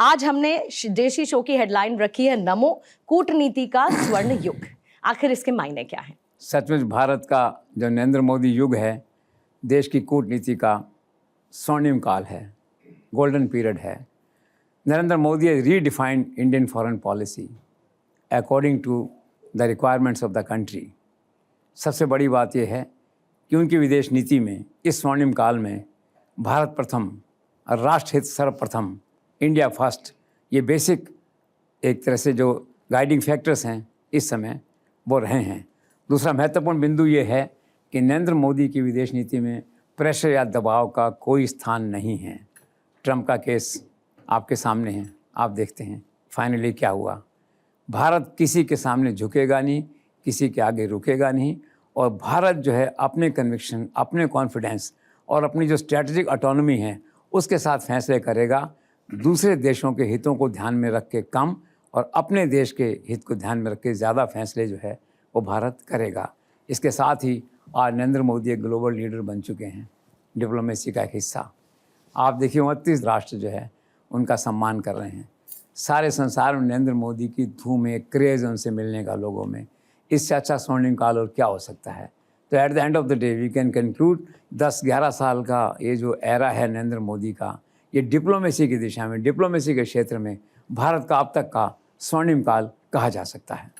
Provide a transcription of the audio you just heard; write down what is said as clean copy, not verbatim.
आज हमने देशी शो की हेडलाइन रखी है नमो कूटनीति का स्वर्ण युग। आखिर इसके मायने क्या है? सचमुच भारत का जो नरेंद्र मोदी युग है, देश की कूटनीति का स्वर्णिम काल है, गोल्डन पीरियड है। Narendra Modi has redefined Indian foreign policy according to the requirements of the country। सबसे बड़ी बात यह है कि उनकी विदेश नीति में इस स्वर्णिम काल में भारत प्रथम और राष्ट्र हित सर्वप्रथम, इंडिया फर्स्ट, ये बेसिक एक तरह से जो गाइडिंग फैक्टर्स हैं इस समय वो रहे हैं। दूसरा महत्वपूर्ण बिंदु ये है कि नरेंद्र मोदी की विदेश नीति में प्रेशर या दबाव का कोई स्थान नहीं है। ट्रंप का केस आपके सामने है, आप देखते हैं फाइनली क्या हुआ। भारत किसी के सामने झुकेगा नहीं, किसी के आगे रुकेगा नहीं, और भारत जो है अपने कन्विक्शन, अपने कॉन्फिडेंस और अपनी जो स्ट्रैटेजिक ऑटोनॉमी है उसके साथ फैसले करेगा। दूसरे देशों के हितों को ध्यान में रख के कम और अपने देश के हित को ध्यान में रख के ज़्यादा फैसले जो है वो भारत करेगा। इसके साथ ही आज नरेंद्र मोदी एक ग्लोबल लीडर बन चुके हैं, डिप्लोमेसी का एक हिस्सा। आप देखिए 29 राष्ट्र जो है उनका सम्मान कर रहे हैं। सारे संसार में नरेंद्र मोदी की धूम है, क्रेज़ उनसे मिलने का लोगों में। इससे अच्छा स्वर्णिम काल और क्या हो सकता है। तो at the end of the day we can conclude 10-11 साल का ये जो एरा है नरेंद्र मोदी का, ये डिप्लोमेसी की दिशा में, डिप्लोमेसी के क्षेत्र में भारत का अब तक का स्वर्णिम काल कहा जा सकता है।